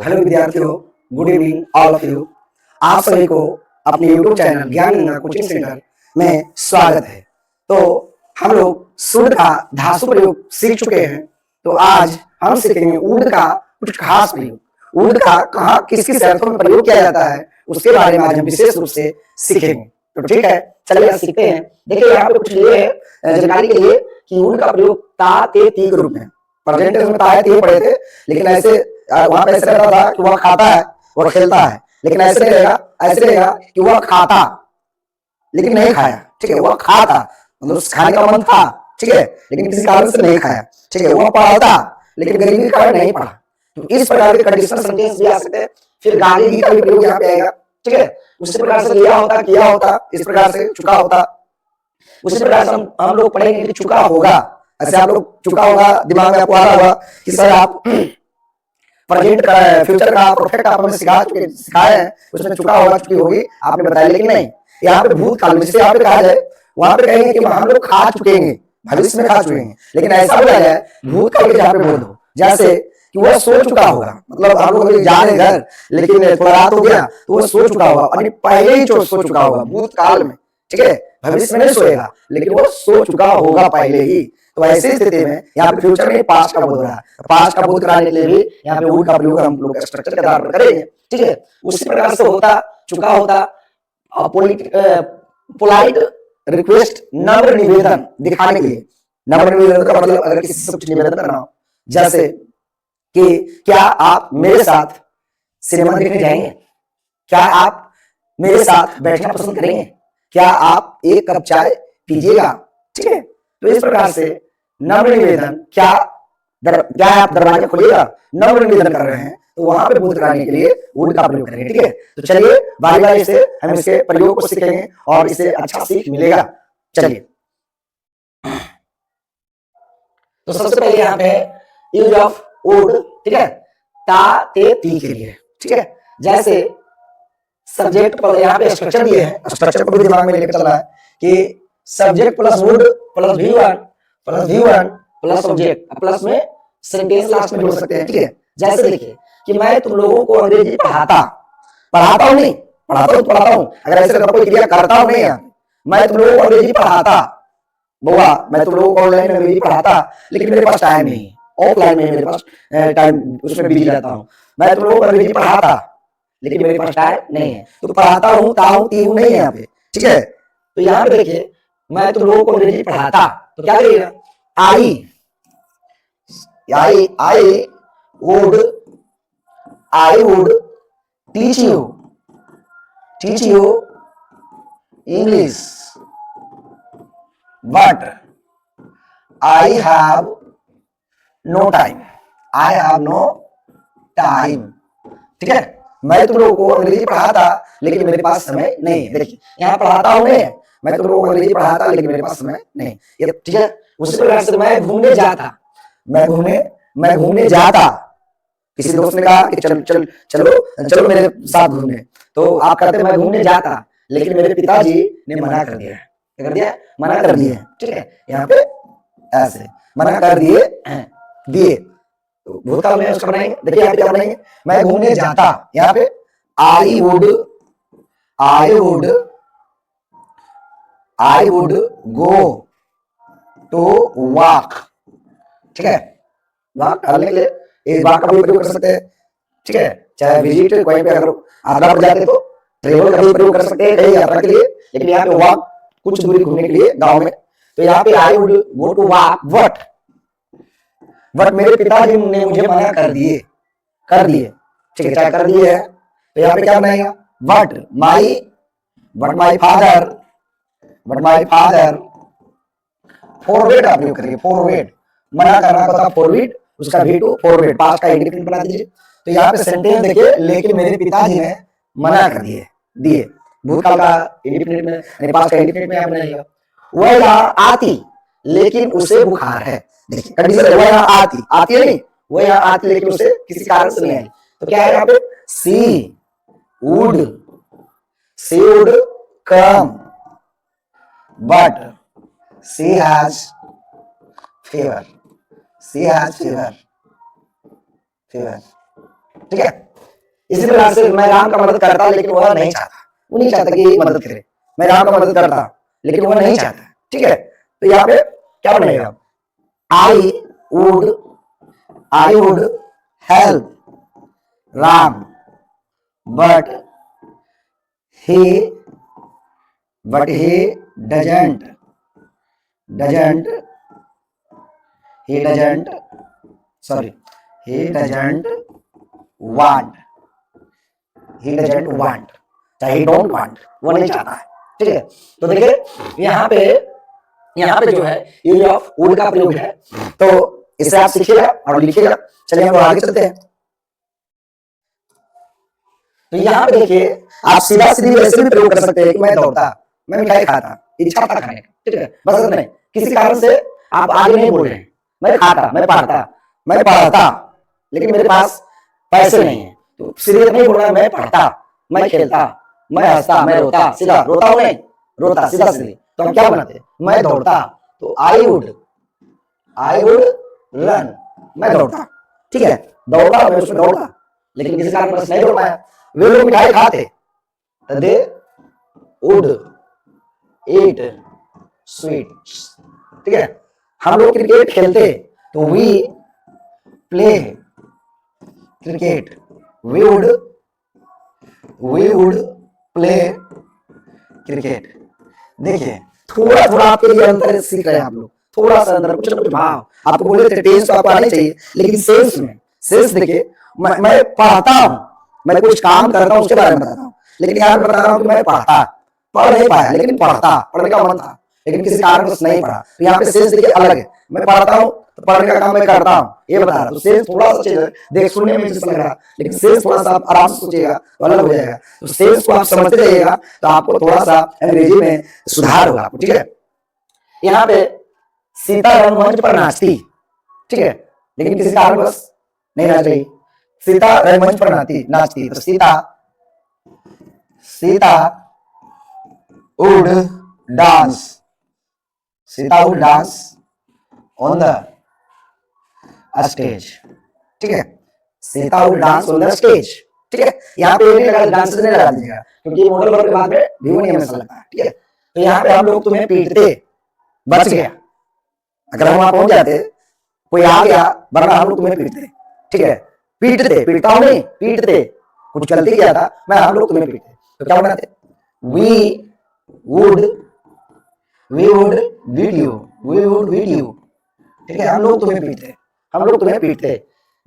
Hello विद्यार्थियों, good evening all of you. आप सभी को अपने यूट्यूब चैनल ज्ञान गंगा कोचिंग सेंटर में स्वागत है। तो हम लोग शुद्ध का धातु प्रयोग सीख चुके हैं। तो आज हम सीखेंगे ऊर्ध का कुछ खास प्रयोग। ऊर्ध का कहाँ किस किस अर्थों में प्रयोग किया जाता है उसके बारे में आज हम विशेष रूप से सीखेंगे। तो ठीक है, चलिए सीखते हैं। देखिए यहाँ पे कुछ ये है जानकारी के लिए कि ऊर्ध का प्रयोग ता ते ती के रूप में, प्रेजेंट में ता ते पढ़े थे, लेकिन ऐसे वहां पे ऐसे लग रहा था कि वह खाता है, वह खेलता है, लेकिन ऐसे नहीं रहेगा, ऐसे रहेगा कि वह खाता लेकिन नहीं खाया। ठीक है, वह खाता मतलब उस खाने का मन था, ठीक है, लेकिन किसी कारण से नहीं खाया। ठीक है, वह पढ़ा लेकिन गरीबी के कारण नहीं पढ़ा। तो इस प्रकार के कंडीशनल सेंटेंस भी आ सकते हैं। फिर गाली गी का भी प्रयोग यहाँ पे आएगा। ठीक है, उसी प्रकार से लिया होता, किया होता, इस प्रकार से चुका होता, उसी प्रकार से हम लोग पढ़ेंगे कि चुका होगा। ऐसे आप लोग चुका होगा दिमाग में आपको आ रहा होगा कि सर आप प्रेजेंट का फ्यूचर का परफेक्ट आप हमें सिखाए हैं, उसमें चुका होगा चुकी होगी आपने बताया, लेकिन नहीं, यहाँ पे भूतकाल में जिसे यहाँ पे कहा जाए वहां पे कहेंगे कि हम लोग खा चुके हैं, भविष्य में खा चुके हैं, लेकिन ऐसा बोला जाए भूतकाल के जहाँ पे बोल दो, जैसे कि वह सो चुका होगा, मतलब हम लोग अभी जा रहे घर लेकिन थोड़ा रात हो गया तो वह सो चुका होगा, और पहले ही सो चुका होगा भूतकाल में। ठीक है, भविष्य में नहीं सोएगा लेकिन वो सो चुका होगा पहले ही। तो ऐसी स्थिति में यहाँ पे फ्यूचर में पास्ट का बोध हो रहा है, पास्ट का बोध कराने के लिए भी यहाँ पे वुड का प्रयोग हम लोग स्ट्रक्चर के आधार पर करेंगे। ठीक है, उसी प्रकार से होता चुका होता पोलाइट रिक्वेस्ट, नम्र निवेदन दिखाने के लिए। नम्र निवेदन का मतलब अगर किसी से कुछ निवेदन करना हो, जैसे कि क्या आप मेरे साथ सिनेमा देखने जाएंगे, क्या आप मेरे साथ बैठना पसंद करेंगे, क्या आप एक कप चाय पीजिएगा। ठीक है, तो इस प्रकार से नम्र निवेदन, क्या आप दरवाजा खोलिएगा, नम्र निवेदन कर रहे हैं, तो वहां पे बोध कराने के लिए वुड का प्रयोग करेंगे। ठीक है, तो चलिए बारी बारी से हम इसके प्रयोग को सीखेंगे और इसे अच्छा सीख मिलेगा। चलिए, तो सबसे पहले यहाँ पे यूज ऑफ वुड, ठीक है, ता ते ती के लिए। ठीक है, जैसे सब्जेक्ट पर यहाँ पे स्ट्रक्चर दिए हैं, स्ट्रक्चर को भी दिमाग में लेकर चलना है कि subject plus would plus V1 plus object, plus में सेंटेंस लास्ट में जोड़ सकते हैं। ठीक है, जैसे देखिए कि मैं तुम लोगों को अंग्रेजी पढ़ाता हूँ नहीं, पढ़ाता हूँ, अगर ऐसे कोई क्रिया करता हूँ नहीं है, मैं तुम लोगों को अंग्रेजी पढ़ाता, बुआ मैं तुम लोगों को ऑनलाइन अंग्रेजी पढ़ाता, लेकिन मेरे पास टाइम नहीं, ऑफलाइन में मेरे पास टाइम, उसमें बिजी रहता हूँ। मैं तुम लोगों को अंग्रेजी पढ़ाता लेकिन मेरे पास टाइम नहीं है, तो पढ़ाता हूँ ताहू ती हूँ नहीं है यहाँ पे। ठीक है, तो यहाँ पे देखिए मैं तुम लोगों को अंग्रेजी पढ़ाता, तो क्या करिएगा, I would teach you English, but I have no time. ठीक है, मैं तुम लोगों को अंग्रेजी पढ़ाता लेकिन मेरे पास समय नहीं है। देखिए यहाँ पढ़ाता हूँ नहीं है, मैं तुम लोगों को अंग्रेजी पढ़ाता लेकिन मेरे पास समय नहीं। ये ठीक है, उसी प्रकार से मैं घूमने जाता, किसी दोस्त ने कहा कि चलो मेरे साथ घूमने, तो आप कहते मैं घूमने जाता, लेकिन मेरे पिताजी ने मना कर दिया। क्या कर दिया? मना कर दिए। ठीक है, यहाँ पे ऐसे मना कर दिए तो भूतकाल में उसका बनाएंगे। देखिए यहाँ पे क्या बनाएंगे, मैं घूमने जाता, यहाँ पे I would go to walk। ठीक है, वॉक करने के लिए इस वॉक का भी प्रयोग कर सकते हैं। ठीक है, चाहे विजिट कोई पे अगर यात्रा पर जाते तो ट्रेवल का भी प्रयोग कर सकते हैं कहीं यात्रा के लिए, लेकिन यहाँ पे वॉक कुछ दूरी घूमने के लिए गांव में, तो यहाँ पे I would go to walk but मेरे पिताजी ने मुझे मना कर दिए। ठीक है, चाहे कर दिए है तो यहाँ पे क्या बनाएगा, बट माई फादर फॉरवर्ड आप प्रयोग करेंगे। फॉरवर्ड मना करना पता, फॉरवर्ड उसका V2 फॉरवर्ड, पास्ट का इंडिपेंडेंट बना दीजिए। तो यहाँ पे सेंटेंस देखिए, लेकिन मेरे पिताजी ने मना कर दिए, भूतकाल का इंडिपेंडेंट में, पास्ट का इंडिपेंडेंट में आप बनाइएगा। वह यहाँ आती लेकिन उसे बुखार है। देखिए कंडीशन है, वह यहाँ आती है नहीं, वह यहाँ आती लेकिन उसे किसी कारण से नहीं आई, तो क्या है यहाँ पे, she would come but she has fever. ठीक है, इसी प्रकार से मैं राम का मदद करता लेकिन वह नहीं चाहता, वो नहीं चाहता कि मदद करे। मैं राम का मदद करता लेकिन वह नहीं चाहता, ठीक है। तो यहाँ पे क्या बनेगा, I would help Ram but he doesn't he doesn't sorry he doesn't want he don't want, वो नहीं चाहता है, ठीक है। तो देखिए यहाँ पे जो है यूज ऑफ वुड का प्रयोग है, तो इसे आप सीखिएगा और लिखिएगा। चलिए हम आगे चलते हैं। तो यहाँ पे देखिए आप सीधा सीधी वैसे भी प्रयोग कर सकते हैं कि मैं दौड़ता, मैं मिठाई खाता, इच्छा था खाने, ठीक है, बस नहीं, किसी कारण से आप आगे नहीं बोल रहे हैं, मैं खाता, मैं पढ़ता लेकिन मेरे पास पैसे नहीं है, तो सीधे नहीं बोल रहा, मैं पढ़ता, मैं खेलता, मैं हंसता, मैं रोता, सीधा रोता हूं नहीं, रोता सीधा सीधे, तो हम क्या बनाते, मैं दौड़ता, तो आई वुड रन, मैं दौड़ता, ठीक है, दौड़ता, मैं उसमें दौड़ता, लेकिन किसी कारण बस नहीं दौड़ पाया। वे लोग मिठाई खाते, दे वुड ईट स्वीट्स, ठीक है। हम लोग क्रिकेट खेलते, तो we play cricket, we would play cricket. देखिए थोड़ा थोड़ा आपके लिए अंतर सीख रहे हैं आप लोग, थोड़ा सा अंतर, कुछ ना कुछ भाव। आपको बोले थे टेंस तो आपको आना चाहिए, लेकिन सेंस देखिए, मैं पढ़ता हूँ, मैं कुछ काम करता हूँ उसके बारे में बताता हूँ, लेकिन यहाँ बता रहा हूँ कि मैं पढ़ नहीं पाया, लेकिन पढ़ने का मन था, लेकिन किसी कारण से नहीं पढ़ा। तो यहाँ पे सेंस देखिए अलग है, मैं पढ़ता हूँ तो पढ़ने का काम मैं करता हूँ, ये बता रहा। तो सेंस थोड़ा सा चेंज है, देख सुनने में जैसा लग रहा, लेकिन सेंस थोड़ा सा आप आराम से सोचिएगा तो अलग हो जाएगा। तो सेंस को आप समझते जाइएगा तो आपको थोड़ा सा अंग्रेजी में सुधार होगा, ठीक है। यहाँ पे सीता रंगमंच पर नाचती, ठीक है, लेकिन किसी कारण बस नहीं नाच रही, सीता रंगमंच पर नाचती, तो Sita would dance on the stage, ठीक है, Sita would dance on the stage, ठीक है। यहाँ पे नहीं लगा, डांस नहीं लगा दीजिएगा, क्योंकि मॉडल वर्ब के बाद में भी नहीं हमेशा लगता है, ठीक है। तो यहाँ पे हम लोग तुम्हें पीटते, बच गया, अगर हम वहां पहुंच जाते, कोई आ गया, वरना हम लोग तुम्हें पीटते, ठीक है, पीटता हूं नहीं, पीटते, कुछ गलती किया था, हम लोग तुम्हें पीटते, तो क्या बनाते, वी वुड बीट यू, ठीक है, हम लोग तुम्हें पीटते।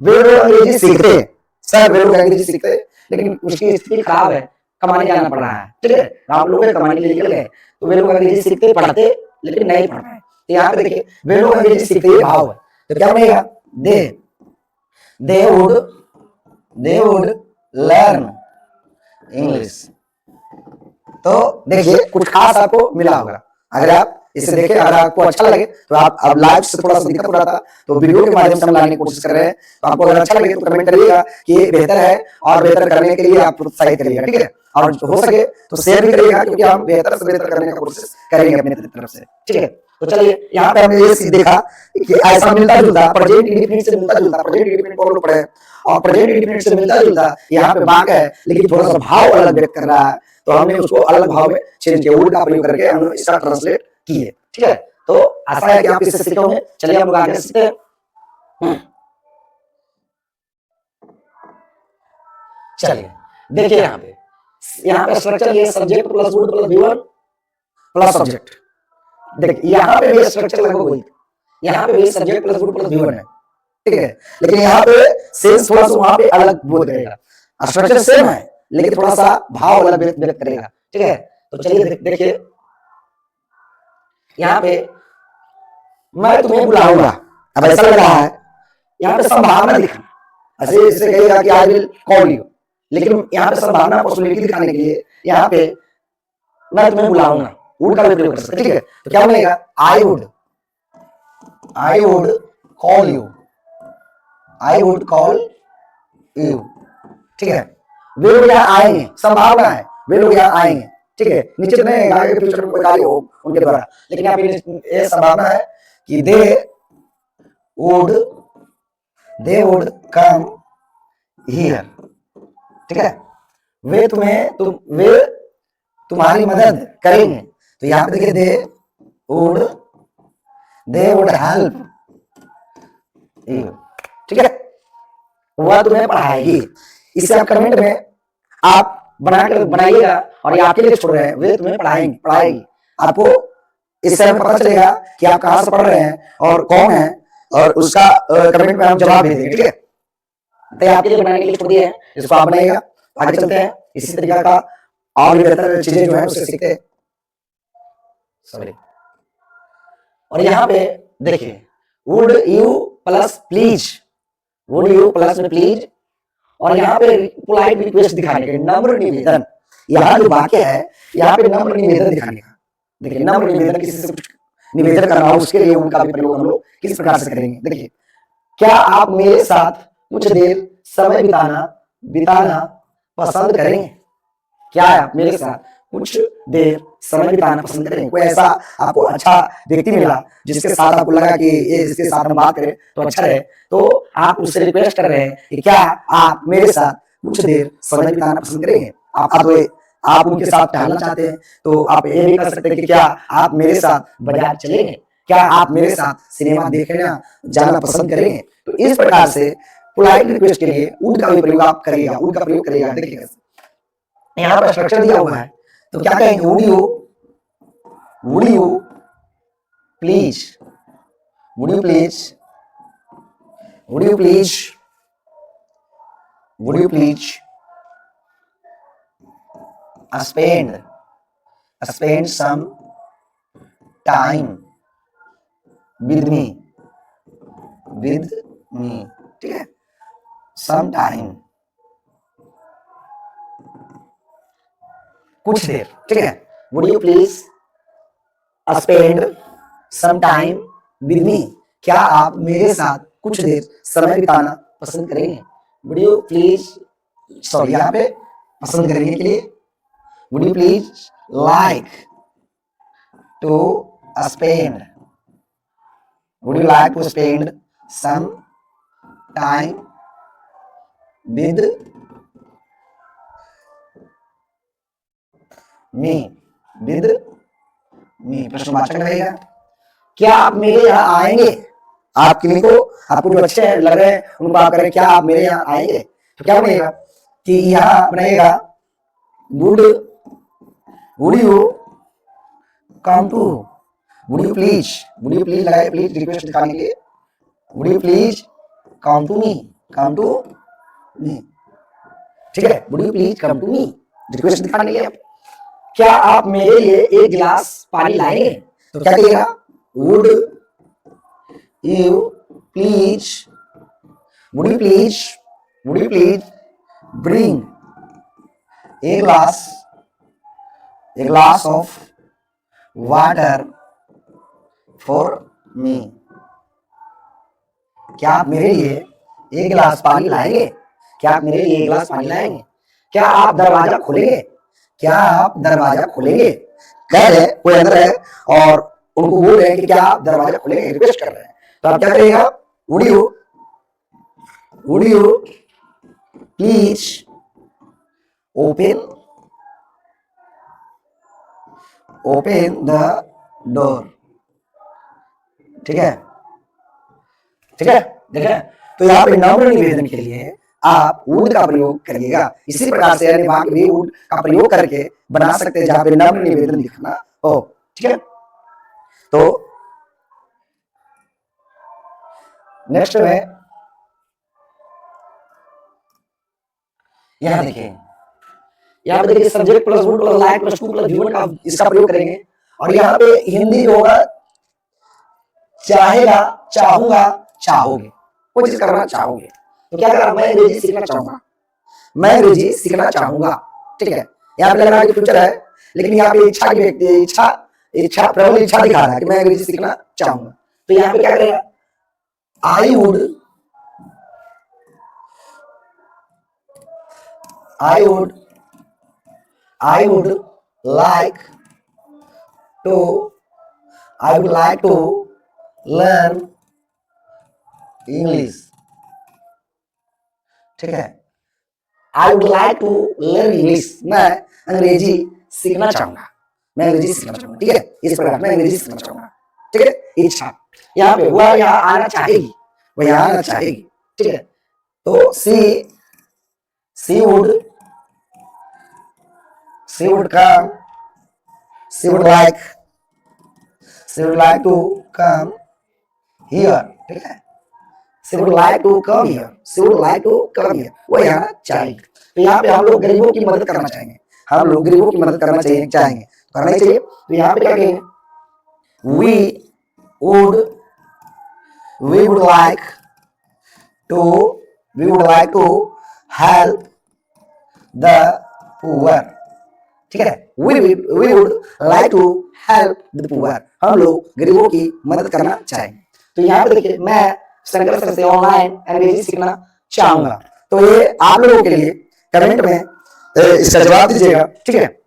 वे लोग अंग्रेजी सीखते, सर वे लोग अंग्रेजी सीखते, लेकिन उसकी स्थिति खराब है, कमाने जाना पड़ रहा है, ठीक है, हम लोग कमाने के लिए निकल गए, तो वे लोग अंग्रेजी सीखते, पढ़ते, लेकिन नहीं पढ़ पाए। तो यहाँ पे देखिए वे लोग अंग्रेजी सीखते, ये भाव है, तो क्या बनेगा, they would learn इंग्लिश। तो देखिए कुछ खास आपको मिला होगा, अगर आप इसे देखें, अगर आपको अच्छा लगे तो आप अब लाइव से थोड़ा सा दिक्कत हो रहा था, तो वीडियो के माध्यम से हम लाने की कोशिश कर रहे हैं। तो आपको अगर अच्छा लगे तो कमेंट करिएगा कि ये बेहतर है, और बेहतर करने के लिए आप प्रोत्साहित करिएगा, ठीक है, और हो सके तो शेयर भी करिएगा, क्योंकि हम बेहतर से बेहतर करने का कोशिश करेंगे अपनी तरफ से, ठीक है। तो चलिए यहाँ पे हमने ये चीज देखा कि ऐसा मिलता जुलता प्रेजेंट इंडेफिनिट से मिलता जुलता, प्रेजेंट इंडेफिनिट को हम लोग पढ़े, और प्रेजेंट इंडेफिनिट से मिलता जुलता यहाँ पे वाक्य है, लेकिन थोड़ा सा भाव अलग व्यक्त कर रहा है, तो हमने उसको अलग भाव में चेंज किया, वुड का प्रयोग करके हमने इसका ट्रांसलेट किए, ठीक है। तो आशा है कि आप इससे सीखे होंगे। चलिए हम लोग आगे सीखते हैं। चलिए देखिए यहाँ पे स्ट्रक्चर ये subject plus would plus V1 plus subject. देखिए यहाँ पे भी स्ट्रक्चर लगभग वही, यहाँ पे भी subject plus would plus V1 है, ठीक है, लेकिन यहाँ पे सेंस थोड़ा सा वहां पे अलग बोध रहेगा, स्ट्रक्चर सेम है लेकिन थोड़ा सा भाव अलग व्यक्त करेगा, ठीक है। तो चलिए देखिए यहाँ पे मैं तुम्हें बुलाऊंगा, अब ऐसा लग रहा है यहाँ पे संभावना दिखाना, ऐसे इससे कहेगा कि आई विल कॉल यू, लेकिन यहाँ पे संभावना पॉसिबिलिटी दिखाने के लिए यहाँ पे मैं तुम्हें बुलाऊंगा, वुड का भी प्रयोग कर सकते, ठीक है। तो क्या बनेगा, आई वुड कॉल यू, ठीक है। वे लोग यहाँ आएंगे, संभावना है वे लोग यहाँ आएंगे, ठीक है, निश्चित नहीं आगे के फ्यूचर में कोई कार्य हो उनके द्वारा, लेकिन यहाँ पे ये संभावना है कि दे वुड कम हियर, ठीक है, वे तुम्हारी मदद करेंगे। तो यहाँ पे देखिए दे वुड हेल्प यू, ठीक है, वह तुम्हें पढ़ाएगी। इसे आप कमेंट में आप बनाइएगा और ये आपके लिए छोड़ रहे हैं, वे तुम्हें पढ़ाएगी। आपको इससे हमें पता चलेगा कि आप कहाँ से पढ़ रहे हैं और कौन है, और उसका कमेंट में हम जवाब दे देंगे, ठीक है। तो ये आपके लिए बनाने के लिए छोड़ दिए हैं, इसको आप बनाइएगा। आगे चलते हैं, इसी तरीका का और भी बेहतर चीजें जो है उससे सीखते हैं। सॉरी, और यहाँ पे देखिए would you plus please, would you plus में प्लीज, और यहाँ पे पोलाइट रिक्वेस्ट दिखाने के, नम्र निवेदन। यहाँ जो वाक्य है यहाँ पे नम्र निवेदन दिखाने का। देखिए नम्र निवेदन, किसी से कुछ निवेदन करना हो उसके लिए उनका भी प्रयोग हम लोग किस प्रकार से करेंगे। देखिए, क्या आप मेरे साथ कुछ देर समय बिताना पसंद करेंगे? क्या आप मेरे साथ कुछ देर समय बिताना पसंद करेंगे? कोई ऐसा आपको अच्छा व्यक्ति मिला जिसके साथ आपको लगा कि ये इसके साथ हम बात करें तो अच्छा रहे, तो आप उससे रिक्वेस्ट कर रहे हैं कि क्या आप मेरे साथ कुछ देर समय बिताना पसंद करेंगे। आप उनके साथ टहलना चाहते हैं तो आप ये भी कर सकते हैं कि क्या आप मेरे साथ बाजार चलेंगे, क्या आप मेरे साथ सिनेमा देखने जाना पसंद करेंगे। तो इस प्रकार से पोलाइट रिक्वेस्ट के लिए वुड का भी प्रयोग आप करिएगा, वुड का प्रयोग करिएगा। देखिए यहाँ पर स्ट्रक्चर दिया हुआ है, तो क्या कहेंगे, would you please, would you please, would you please, would you please spend some time with me, ठीक है, some time, कुछ देर, ठीक है। Would you please spend some time with me, क्या आप मेरे साथ कुछ देर समय बिताना पसंद करेंगे। Would you please, सॉरी यहाँ पे पसंद करने के लिए would you please like to spend, would you like to spend some time with me, प्रश्नवाचक रहेगा। क्या आप मेरे यहाँ आएंगे, आप किन्हीं को, आपको जो अच्छे लग रहे हैं उनको आप करें, क्या आप मेरे यहाँ आएंगे। तो क्या बनेगा कि यहाँ बनेगा would you come to, would you please लगाए, प्लीज रिक्वेस्ट दिखाने के लिए, would you please come to me, ठीक है, would you please come to me request दिखाने के लिए। क्या आप मेरे लिए एक गिलास पानी लाएंगे। तो क्या कहिएगा, would you please bring a glass of water for me, क्या आप मेरे लिए एक गिलास पानी लाएंगे, क्या आप मेरे लिए एक गिलास पानी लाएंगे। क्या आप दरवाजा खोलेंगे, कह रहे कोई अंदर है और उनको बोल रहे हैं कि क्या आप दरवाजा खोलेंगे, रिक्वेस्ट कर रहे हैं। तो आप क्या करिएगा, would you please open the door, ठीक है, देखिए। तो यहाँ पे नम्र निवेदन के लिए आप वुड का प्रयोग करिएगा। इसी प्रकार से अन्य वाक्य भी वुड का प्रयोग करके बना सकते हैं जहां पे नम्र निवेदन दिखना हो, ठीक है। तो नेक्स्ट में यहाँ देखिए, यहाँ पे देखिए subject plus would plus like plus two plus V1 का इसका प्रयोग करेंगे। और यहाँ पे हिंदी जो होगा चाहेगा, चाहूंगा, चाहोगे, कोई चीज करना चाहोगे। तो क्या करा, मैं अंग्रेजी सीखना चाहूंगा, ठीक है। यहाँ पे लग रहा है कि फ्यूचर है, लेकिन यहाँ पे इच्छा की व्यक्ति इच्छा प्रबल इच्छा दिखा रहा है कि मैं अंग्रेजी सीखना चाहूंगा। तो यहाँ पे क्या करेगा, I would like to learn English, ठीक है। I would like to learn English, मैं अंग्रेजी सीखना चाहूंगा, मैं अंग्रेजी सीखना चाहूंगा, ठीक है, इस प्रकार मैं अंग्रेजी सीखना चाहूंगा, ठीक है। इच्छा, यहाँ पे वह यहाँ आना चाहेगी, वह यहाँ आना चाहेगी, ठीक है। तो सी would come, she would like to come here, ठीक है। she would like to come here, वो यहाँ चाहेगी। तो यहाँ पे हम लोग गरीबों की मदद करना चाहेंगे, हम लोग गरीबों की मदद करना चाहेंगे, करना ही चाहिए। तो यहाँ पे क्या कहेंगे, we would like to help the poor, ठीक है। we would like to help the poor, हम लोग गरीबों की मदद करना चाहेंगे। तो यहाँ पे देखिए, मैं शंकर सर से ऑनलाइन अंग्रेजी सीखना चाहूंगा। तो ये आप लोगों के लिए कमेंट में इसका जवाब दीजिएगा, ठीक है।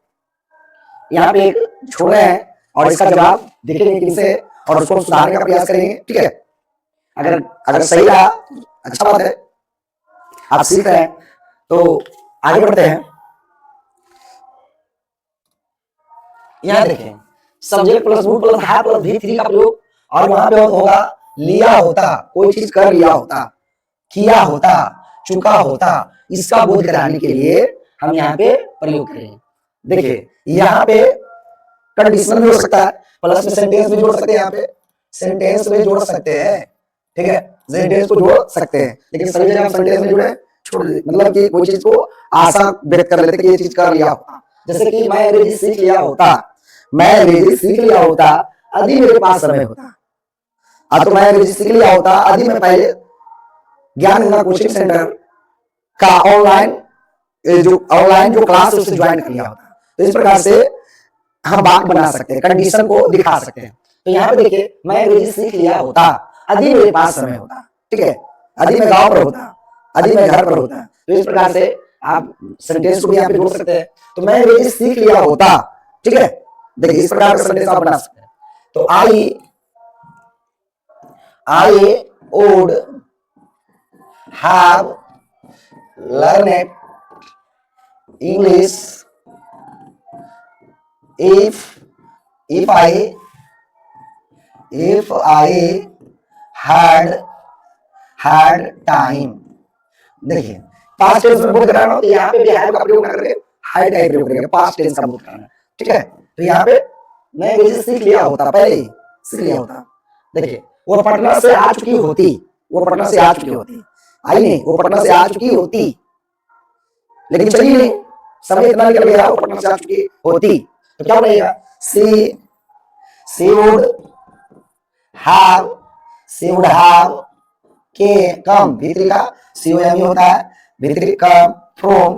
यहाँ पे एक छोड़ रहे हैं और इसका जवाब देखेंगे किनसे और उसको सुधारने का प्रयास करेंगे, ठीक है। अगर सही रहा अच्छा बात है, आप सीख रहे हैं। तो आगे बढ़ते हैं। यहाँ देखें, subject plus would plus have plus V3 का प्रयोग, और वहां पे होगा लिया होता, कोई चीज कर लिया होता, किया होता, चुका होता, इसका बोध कराने के लिए हम यहाँ पे प्रयोग करेंगे। देखिए यहाँ पे कंडीशनल भी हो सकता है, प्लस में सेंटेंस भी जोड़ सकते हैं, यहाँ पे सेंटेंस में जोड़ सकते हैं, ठीक है, सेंटेंस को जोड़ सकते हैं, लेकिन सभी जगह सेंटेंस में जुड़े छोड़ दे, मतलब कि कोई चीज को आसान व्यक्त कर लेते कि ये चीज कर लिया होता। जैसे कि मैं अंग्रेजी सीख लिया होता, मैं अंग्रेजी सीख लिया होता यदि मेरे पास समय होता। अब तो मैं अंग्रेजी सीख लिया होता यदि मैं पहले ज्ञान गंगा कोचिंग सेंटर का ऑनलाइन जो क्लास उसे ज्वाइन कर लिया होता। तो इस प्रकार से हम बात बना सकते हैं, कंडीशन को दिखा सकते हैं। तो यहाँ पे देखिए, मैं अंग्रेजी सीख लिया होता यदि मेरे पास समय होता, ठीक है, यदि मैं गांव पर होता, यदि मैं घर पर होता। तो इस प्रकार से आप सेंटेंस को भी यहाँ पे जोड़ सकते हैं। तो मैं अंग्रेजी सीख लिया होता, ठीक है, देखिए इस प्रकार का सेंटेंस आप बना सकते हैं। तो I would have learned English if I had time। देखिए पास्ट टेंस में बोध कराना हो तो यहाँ पे भी हैव का प्रयोग ना करके had का प्रयोग करेंगे, पास्ट टेंस का बोध कराना, ठीक है। तो यहाँ पे मैं अंग्रेजी सीख लिया होता, पहले ही सीख लिया होता। देखिए वो पटना से आ चुकी होती, वो पटना से आ चुकी होती, आई नहीं, वो पटना से आ चुकी होती, लेकिन चली नहीं, समय इतना निकल गया, वो पटना से आ चुकी होती। तो क्या बनेगा, she would have come, भीतरी का COME होता है, भीतरी come from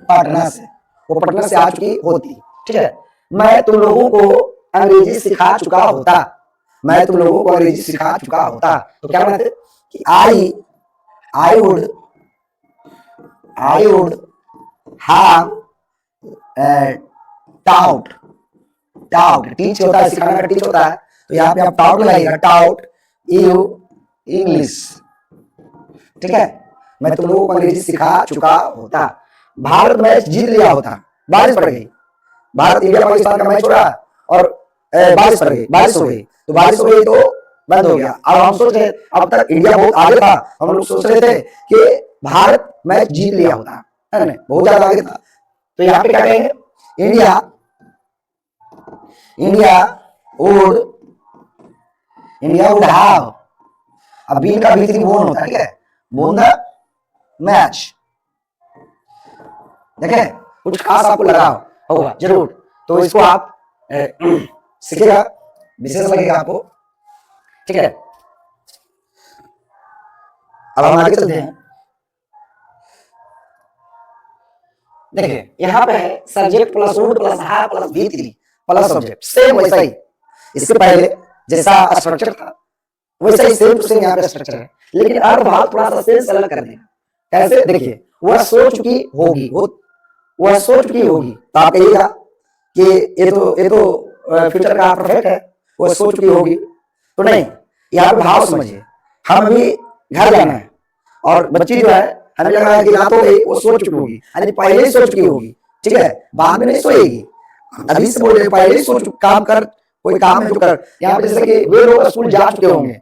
पटना से, वो पटना से आ चुकी होती, ठीक है। मैं तुम लोगों को अंग्रेजी सिखा चुका होता, मैं तुम लोगों को अंग्रेजी सिखा चुका होता। तो क्या बनाते कि I would have taught, teach होता है, सिखाना का टीच होता है। तो यहाँ पे आप टाउट लगाइएगा, टाउट यू इंग्लिश, ठीक है, मैं तुम लोगों को अंग्रेजी सिखा चुका होता। भारत मैच जीत लिया होता, बारिश पड़ गई, भारत इंडिया पाकिस्तान का मैच हो रहा और बारिश पड़ गई, बारिश हो गई, तो बारिश हो गई तो बंद हो गया। अब हम सोच रहे, अब तक इंडिया बहुत आगे था, हम लोग सोच रहे थे कि भारत मैच जीत लिया होता, है ना, बहुत ज्यादा आगे था। तो यहाँ पे क्या कहेंगे, इंडिया वुड हैव, अब बीन का भीतरी बोन होता है, ठीक है, बोन द मैच। देखे कुछ खास आपको लगा होगा जरूर, तो इसको आप सीखिएगा, विशेष लगेगा आपको, ठीक है। अब हम आगे चलते हैं। देखिए यहाँ पे है subject plus would plus have plus V3 plus subject, same वैसा ही, इससे पहले जैसा स्ट्रक्चर था वैसा ही सेम टू सेम यहाँ पे स्ट्रक्चर है, लेकिन अर्धभाग थोड़ा सा सेंस अलग कर देगा। कैसे, देखिए वह सो चुकी होगी, वह सो चुकी होगी, तो आप कहिएगा कि ये तो फ्यूचर का परफेक्ट है, वह सो चुकी होगी, तो नहीं, यहाँ पे भाव समझिए, हम अभी घर जाना है, और बच्ची जो है हमें लग रहा है कि रात हो गई, वो सो चुकी होगी, यानी पहले ही सो चुकी होगी, ठीक है, बाद में नहीं सोएगी। अभी से बोल रहे पहले ही सो चुकी, काम कर, कोई काम है जो कर। यहाँ पे जैसे कि वे लोग स्कूल जा चुके होंगे,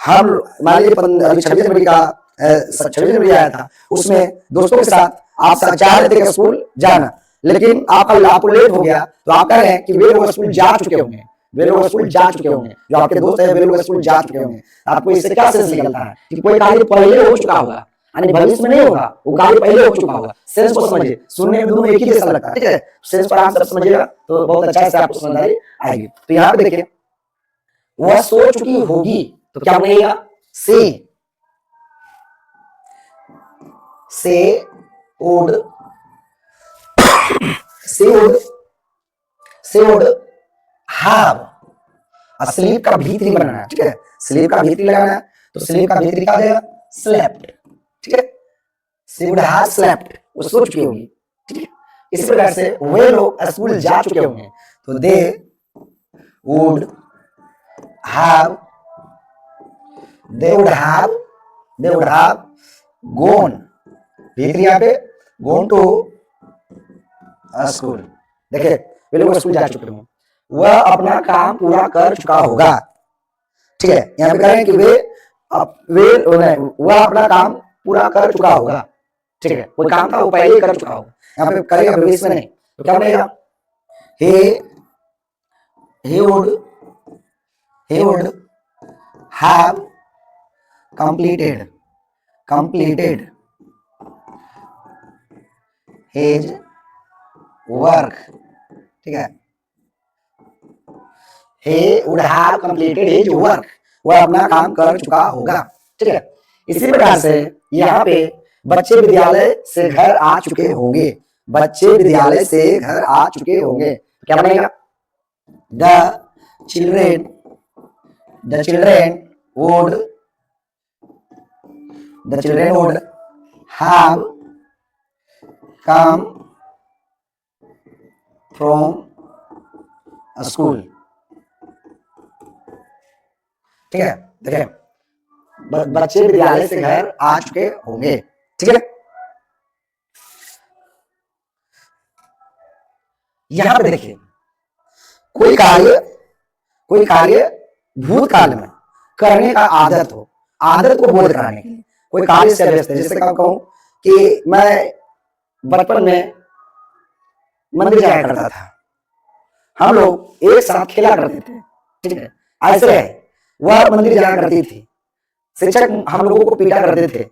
हम मान लीजिए अभी 26 जनवरी का 26 जनवरी आया था, उसमें दोस्तों के साथ आप चाह रहे थे कि स्कूल जाना, लेकिन आपको लेट हो गया, तो आप कह रहे हैं कि वे लोग स्कूल जा चुके होंगे, वे लोग स्कूल जा चुके होंगे, जो आपके दोस्त हैं वे लोग स्कूल जा चुके होंगे। आपको इससे क्या सेंस निकलता है कि कोई कार्य पहले हो चुका होगा, यानी भविष्य में नहीं होगा, वो कार्य पहले हो चुका होगा। सेंस को समझिए, सुनने में दोनों एक ही जैसा लगता है, ठीक है, सेंस पर आंसर समझिएगा तो बहुत अच्छा से आपको समझदारी आएगी। तो यहाँ पे देखिए, वह सो चुकी होगी, तो क्या बनेगा, से would have, स्लीप का भीतरी बनाना है, ठीक है, स्लीप का भीतरी लगाना है, तो स्लीप का भीतरी क्या देगा, स्लेप्ट, ठीक है, she would have slept, वो सो चुकी होगी, ठीक है। इसी प्रकार से वे लोग स्कूल जा चुके होंगे, तो they would have gone, भीतरी यहाँ पे gone to स्कूल, देखिए वे लोग स्कूल जा चुके होंगे, वह अपना काम पूरा कर चुका होगा, ठीक है। यहाँ पे कह रहे हैं कि वह अपना काम पूरा कर चुका होगा, ठीक है, कोई काम था वो पहले ही कर चुका होगा, यहाँ पे करेगा भविष्य में नहीं, तो क्या बनेगा, he would have completed his work, ठीक है, he would have completed his work, वह अपना काम कर चुका होगा, ठीक है। इसी प्रकार से यहाँ पे बच्चे विद्यालय से घर आ चुके होंगे, बच्चे विद्यालय से घर आ चुके होंगे, क्या बनेगा, the children would have come from school, ठीक है। देखिए बच्चे विद्यालय से घर आ चुके होंगे, ठीक है। यहां पे देखिए, कोई कार्य भूतकाल में करने का आदत हो, आदत को बोध कराने के लिए कोई कार्य से व्यस्त है, जैसे मैं कहूं कि मैं बचपन में मंदिर जाया करता था, हम लोग एक साथ खेला करते थे, ठीक है, ऐसे है, वह मंदिर जाया करती थी, शिक्षक हम लोगों को पीटा करते थे,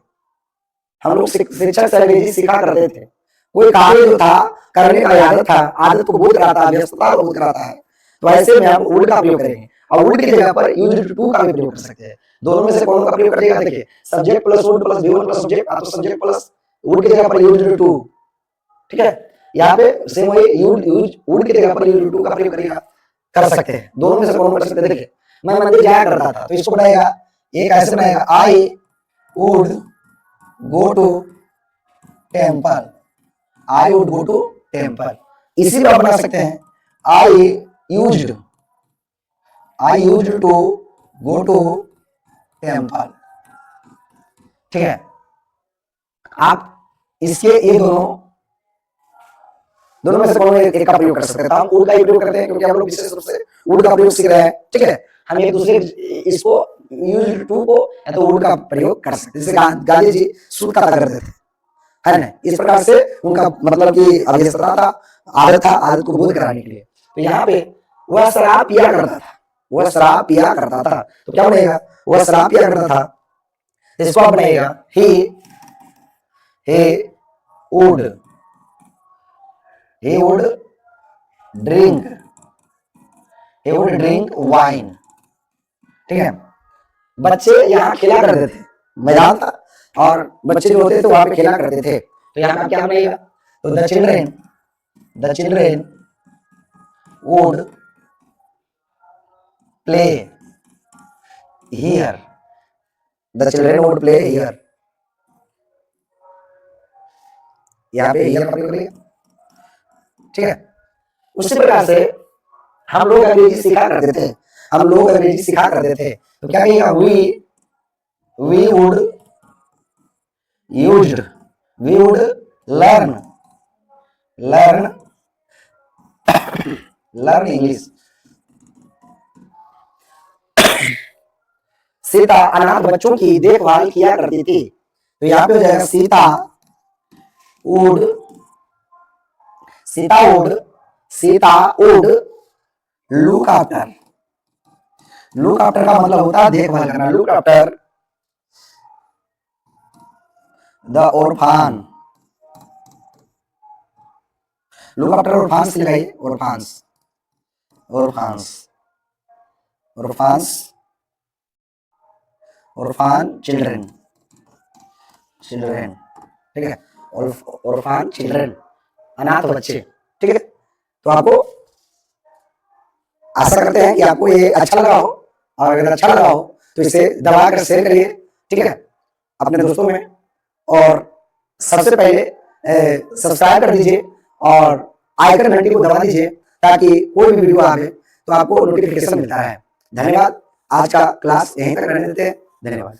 हम लोग शिक्षक से अंग्रेजी सीखा करते थे, कोई कार्य जो था करने का आदत था, आदत को बोध कराता है, व्यस्तता को बोध कराता है, तो ऐसे में हम वुड का प्रयोग करेंगे, और वुड की जगह पर यूज्ड टू का भी प्रयोग कर सकते हैं। दोनों में से कौन का प्रयोग करेगा, देखिए subject plus would plus V1 plus subject, तो सब्जेक्ट प्लस वुड की जगह पर यूज्ड टू, ठीक है। यहाँ पे सेम वही वुड की जगह पर यूज्ड टू का प्रयोग करेगा, कर सकते हैं, दोनों में से कौन कर सकते हैं। देखिए मैं मंदिर जाया करता था, तो इसको बनाएगा, एक ऐसे बनाएगा, I would go to temple, I would go to temple. इसी में बना सकते हैं, I used to go to temple, ठीक है। आप इसके ये दोनों में से कौन एक का प्रयोग कर सकते हैं, तो हम वुड का प्रयोग करते हैं, क्योंकि हम लोग विशेष रूप से वुड का प्रयोग सीख रहे हैं, ठीक है। हम एक दूसरे इसको यूज्ड टू को या तो वुड का प्रयोग कर सकते हैं, जैसे गांधी जी सूट का करते थे, है ना, इस प्रकार से उनका मतलब कि अभ्यस्तता था, आदत को बोध कराने के लिए। तो यहाँ पे वह शराब पिया करता था, तो क्या बनेगा, वह शराब पिया करता था, इसको आप बनेगा, he would drink wine, ठीक है। बच्चे यहाँ खेला करते थे, मैदान था और बच्चे जो होते थे वहां पे खेला करते थे, तो यहाँ क्या बनेगा, तो the children would play here, यहाँ पे here का प्रयोग करेगा, ठीक है। उसी प्रकार से हम लोग अंग्रेजी सीखा करते थे, तो क्या कहेगा, we would used, we would learn, learn, learn English. Sita अनाथ बच्चों की देखभाल किया करती थी। तो यहाँ पे हो जाएगा Sita would, Sita would, Sita would look after, look after का मतलब होता है देखभाल करना, look after the orphan, look after orphans लगाइए, orphans, orphans, orphans, orphan children, children, ठीक है, ऑर्फन चिल्ड्रन, अनाथ बच्चे, ठीक है। तो आपको आशा करते हैं कि आपको ये अच्छा लगा हो, और अगर अच्छा लगा हो तो इसे दबा कर शेयर करिए, ठीक है, अपने दोस्तों में। और सबसे पहले सब्सक्राइब कर दीजिए और आइकन घंटी को दबा दीजिए ताकि कोई भी वीडियो आवे तो आपको नोटिफिकेशन मिलता रहे। धन्यवाद। आज का क्लास यहीं तक रहने देते हैं। धन्यवाद।